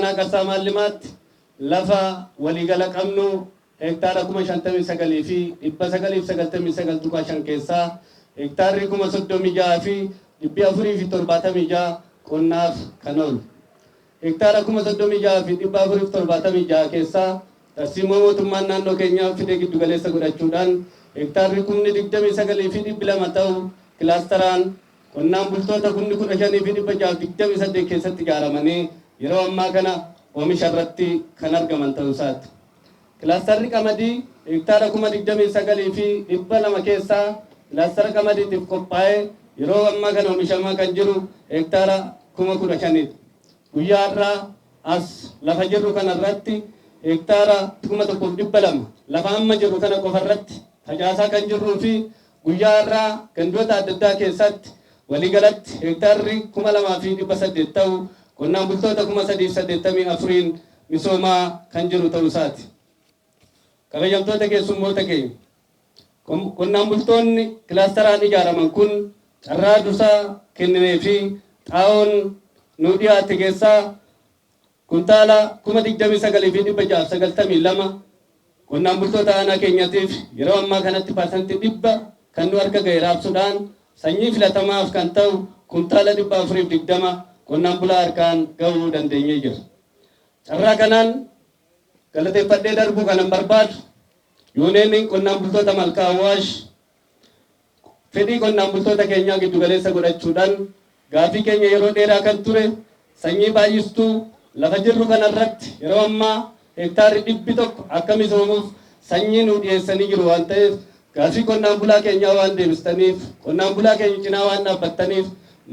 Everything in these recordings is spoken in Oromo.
aanaa Qarsaa Maallimaatti lafa waliigala qabnu hektaara 59 fi 999 keessaa hektaarri 36 fi 476 qonnaaf kan oolu. Hektaara 36 fi 476 keessaa tarsiimoo mootummaan naannoo keenyaa fide giddu galeessa godhachuudhaan hektaarri 29 fi 200 ta'u kilaasteraan qonnaan bultoota 15,000 fi 628 keessatti ijaaramanii yeroo ammaa kana oomisha irratti kan argaman ta'uu isaati. Kilaasterri qamadii hektaara 29 fi 200 keessaa kilaastera qamadiitiif qophaa'ee yeroo ammaa kana oomishamaa kan jiru hektaara 15,000. Guyyaa irraa as lafa jirru kana irratti hektaara 1,200 lafa amma jiru kana qofa irratti facaasaa kan jirruu fi guyyaa irraa gandoota adda addaa keessatti waliigalatti hektaarri 2,800 ta'u qonnaan bultoota 384 misoomaa kan jiru ta'uu isaati. Kabajamtoota keessummoota keenya qonnaan bultoonni kilaasteraan ijaaraman kun carraa dursaa kennamee fi xaa'oon nu dhiyaate keessaa kuntaala 29,692 qonnaan bultoota aanaa keenyatiif yeroo ammaa kanatti parsantii 100 kan nu harka ga'e raabsuudhaan sanyii filatamaaf kan ta'u kuntaala 420 qonnaan bulaa harkaan ga'uu dandeenyee jira. Carraa kanaan galateeffadhee darbuu kanan barbaadu yuuneen qonnaan bultoota Malkaa Awwaash fedhii qonnaan bultoota keenyaa giddu galeessa godhachuudhaan gaafii keenya yeroo dheeraa kan ture sanyii baay'istuu lafa jirru kanarratti yeroo ammaa hektaarri 100 akka misoomuuf sanyii nu dhiyeessanii jiru waan ta'eef gaafii qonnaan bulaa keenyaa waan deebistaniif qonnaan bulaa keenya cinaa waan dhaabbattaniif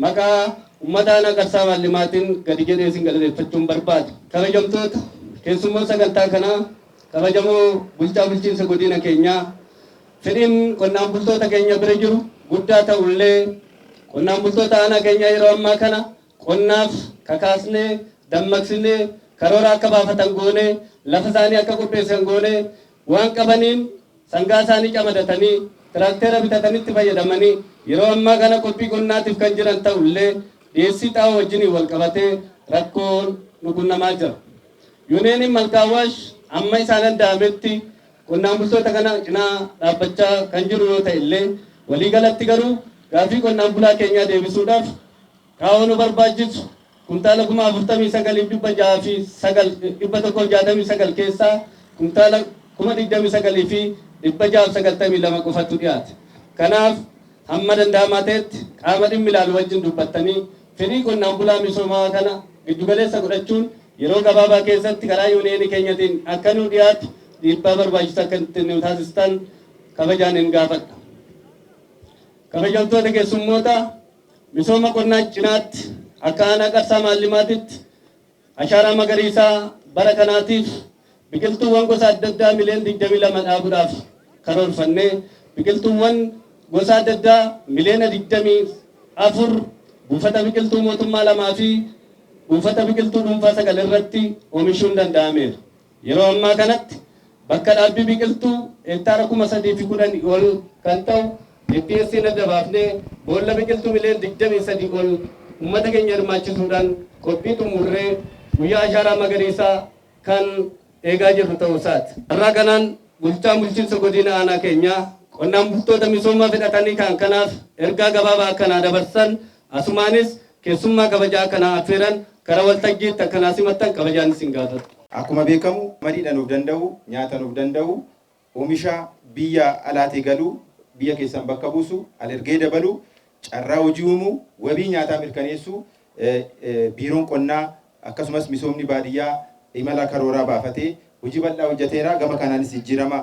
maqaa uummata aanaa Qarsaa Maallimaatiin gadi jedhee isin galateeffachuun barbaada. Kabajamtoota keessummoota sagantaa kanaa kabajamoo bulchaa bulchiinsa godina keenyaa fedhiin qonnaan bultoota keenya bira jiru guddaa ta'ullee qonnaan bultoota aanaa keenyaa yeroo ammaa kana qonnaaf kakaasnee dammaqsinee karoora akka baafatan goonee lafa isaanii akka qopheessan goonee waan qabaniin sangaa isaanii camadatanii tiraakteera bitatanitti fayyadamanii yeroo ammaa kana qophii qonnaatiif kan jiran ta'ullee dhiyeessii xaa'oo wajjin wal qabatee rakkoon nu qunnamaa jira. Yuuneen Malkaa Awwaash amma isaan danda'ametti qonnaan bultoota kana cinaa dhaabbachaa kan jiru yoo ta'e illee waliigalatti garuu gaafii qonnaan bulaa keenyaa deebisuudhaaf xaa'oo nu barbaachisu kuntaala 49,669 keessaa kuntaala 29,692 qofatu dhiyaate. Kanaaf hamma danda'amaa ta'etti qaama dhimmi ilaalu wajjin dubbattanii fedhii qonnaan bulaa misoomaa kana giddu galeessa godhachuun yeroo gabaabaa keessatti karaa yuuneen keenyatiin akka nu dhiyaatu dhiibbaa barbaachisaa akka nu taasistan kabajaan hin gaafadha. Kabajamtoota keessummoota misooma qonnaa cinaatti akka aanaa Qarsaa Maallimaatitti ashaaraa magariisaa bara kanaatiif biqiltuuwwan gosa adda addaa miliyoona 22 dhaabuudhaaf karoorfannee biqiltuuwwan gosa adda addaa miliyoona 24 buufata biqiltuu mootummaa 2 fi buufata biqiltuu dhuunfaa 9 irratti oomishuun danda'ameera. Yeroo ammaa kanatti bakka dhaabbii biqiltuu hektaara 3,010 ol kan ta'u DPSC adda baafnee boolla biqiltuu miliyoona 23 ol uummata keenya hirmaachisuudhaan qophii xumurree guyyaa ashaaraa magariisaa kan eegaa jirru ta'uu isaati. Irraa kanaan bulchaan bulchiinsa godina aanaa keenyaa qonnaan bultoota misoomaa fedhatanii kan kanaaf ergaa gabaabaa akkanaa dabarsan asumaanis keessummaa kabajaa akkanaa affeeran kara waltajjiitti akkanaa simattan kabajaan isin gaafatu. Akkuma beekamu madiidha nuuf danda'u nyaata nuuf danda'u oomisha biyya alaatii galuu biyya keessan bakka buusu alergee dabaluu carraa hojii uumuu wabii nyaataa mirkaneessuu biiroon qonnaa akkasumas misoomni baadiyyaa imala karooraa baafatee hojii bal'aa hojjeteera. Gama kanaanis jijjiirama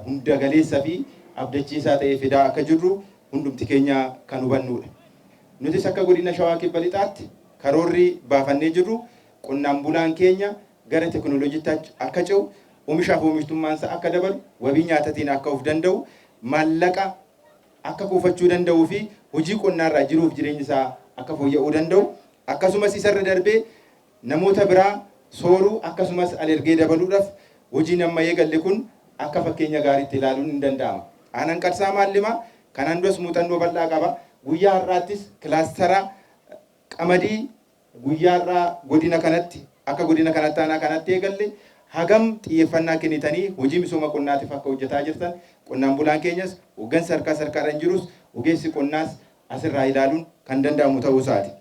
hunda galeessa fi abdachiisaa ta'ee fidaa akka jirru hundumti keenya kan hubannudha. Nutis akka godina Shawaa Kibba Lixaatti karoorri baafannee jirru qonnaan bulaan keenya gara teekinooloojiitti akka ce'u oomishaaf oomishtummaansa akka dabalu wabii nyaatatiin akka of danda'u maallaqa akka kuufachuu danda'uu fi hojii qonnaarraa jiruuf jireenya isaa akka fooyya'uu danda'u akkasumas isarra darbee namoota biraa sooruu akkasumas alergee dabaluudhaaf hojiin amma eegalle kun akka fakkeenya gaariitti ilaaluun ni danda'ama. Aanaan Qarsaa Maallimaa kanaan duras muuxannoo bal'aa qaba. Guyyaa har'aattis kilaastera qamadii guyyaa har'aa godina kanatti akka godina kanatti aanaa kanatti eegalle hagam xiyyeeffannaa kennitanii hojii misooma qonnaatiif akka hojjetaa jirtan qonnaan bulaan keenyas hoggansa sarkaaraan jirus ogeessi qonnaas asirraa ilaaluun kan danda'amu ta'uu isaati.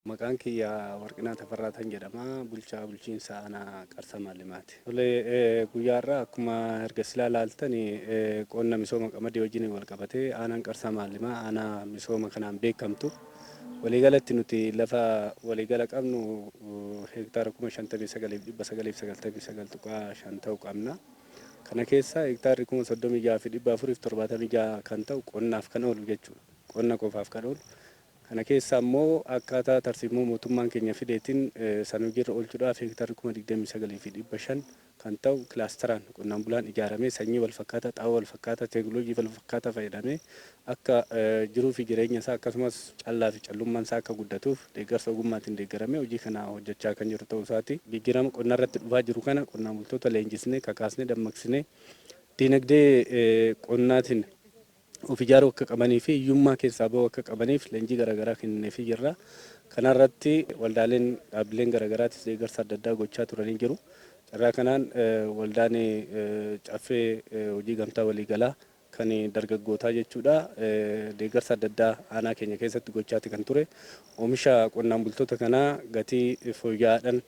Maqaan kiyya Warqinaa Tafarraataan jedhama. Bulchaa bulchiinsa aanaa Qarsaa Maallimaati. Guyyaarraa akkuma erga silaa laaltanii qonna misooma qamadii wajjin wal qabatee aanaan Qarsaa Maallimaa aanaa misooma kanaan beekamtu. Waliigalatti nuti lafa waliigala qabnu hektaara 59,999 ta'u qabna. Kana keessa hektaarri 36,476 kan ta'u qonnaaf kan oolu jechuudha. Qonna qofaaf kan oolu. Kana keessa immoo akkaataa tarsiimoo mootummaan keenya fideetiin sanuu jirra oolchuudhaaf hektaarri 29,500 kan ta'u kilaasteraan qonnaan bulaan ijaaramee sanyii wal fakkaataa, xaa'oo wal fakkaataa, teekinooloojii wal fakkaataa fayyadamee akka jiruu fi jireenya isaa akkasumas callaa fi callummaan isaa akka guddatuuf deeggarsa ogummaatiin deeggaramee hojii kana hojjechaa kan jiru ta'uu isaati. Jijjiirama qonna irratti dhufaa jiru kana qonnaan bultoota leenjisnee kakaasnee dammaqsinee diinagdee qonnaatiin of ijaaruu akka qabanii fi hiyyummaa keessaa bahuu akka qabaniif leenjii garaagaraa kenneefii jirra. Kanarratti waldaaleen dhaabbileen garaagaraattis deeggarsa adda addaa gochaa turanii jiru. Carraa kanaan waldaan caffee hojii gamtaa waliigalaa kan dargaggootaa jechuudha. Deeggarsa adda addaa aanaa keenya keessatti gochaati kan ture. Oomisha qonnaan bultoota kanaa gatii fooyya'aadhaan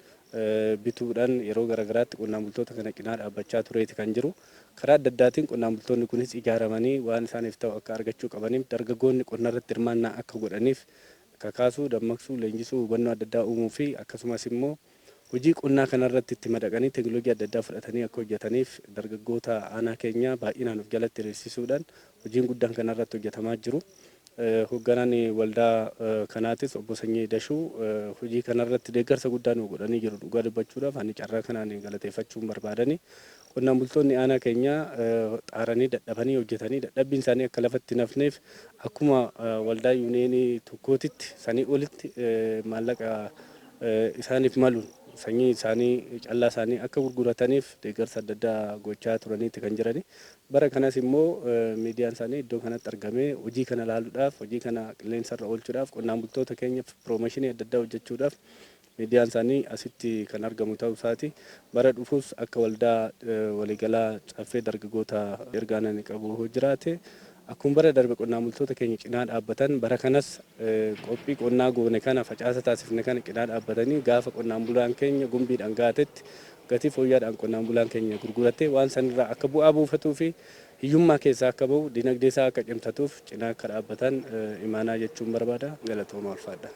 bituudhaan yeroo garaagaraatti qonnaan bultoota kana cinaa dhaabbachaa tureeti kan jiru. Karaa adda addaatiin qonnaan bultoonni kunis ijaaramanii waan isaaniif ta'u akka argachuu qabaniif dargaggoonni qonna irratti hirmaannaa akka godhaniif kakaasuu, dammaqsuu, leenjisuu, hubannoo adda addaa uumuu fi akkasumas immoo hojii qonnaa kanarratti itti madaqanii teekinooloojii adda addaa fudhatanii akka hojjetaniif dargaggoota aanaa keenya baay'inaan of jalatti hiriirsisuudhaan hojiin guddaan kanarratti hojjetamaa jiru. hoogganaan waldaa kanaatis obbo Sanyii Dashuu hojii kanarratti deeggarsa guddaa nu godhanii jiru. Dhugaa dubbachuudhaaf ani carraa kanaan galateeffachuun barbaadani. Qonnaan bultoonni aanaa keenya xaaranii dadhabanii hojjetanii dadhabbiin isaanii akka lafatti nafneef akkuma waldaa yuuniyeenii tokkootitti sanii olitti maallaqa isaaniif malu sanyii isaanii callaa isaanii akka gurgurataniif deeggarsa adda addaa gochaa turaniiti kan jirani. Bara kanas immoo miidiyaan isaanii iddoo kanatti argamee hojii kana ilaaluudhaaf hojii kana qilleensarra oolchuudhaaf qonnaan bultoota keenyaaf piroomooshinii adda addaa hojjechuudhaaf miidiyaan isaanii asitti kan argamu ta'uu isaati. Bara dhufuus akka waldaa waliigalaa caffee dargaggoota ergaananii qabu jiraate akkuma bara darbe qonnaan bultoota keenya cinaa dhaabbatan bara kanas qophii qonnaa goone kana facaasa taasifne kana cinaa dhaabbatanii gaafa qonnaan bulaan keenya gumbiidhaan gaatetti gatii fooyya'aadhaan qonnaan bulaan keenya gurguratee waan sanirraa akka bu'aa buufatuu fi hiyyummaa keessaa akka bahu dinagdee isaa akka cimsatuuf cinaa akka dhaabbatan imaanaa jechuun barbaada. Galatooma ulfaadha.